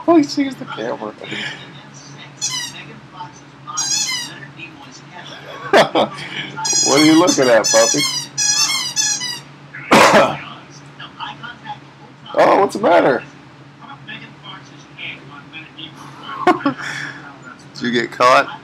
Oh, he sees the camera. What are you looking at, puppy? Oh, what's the matter? Did you get caught?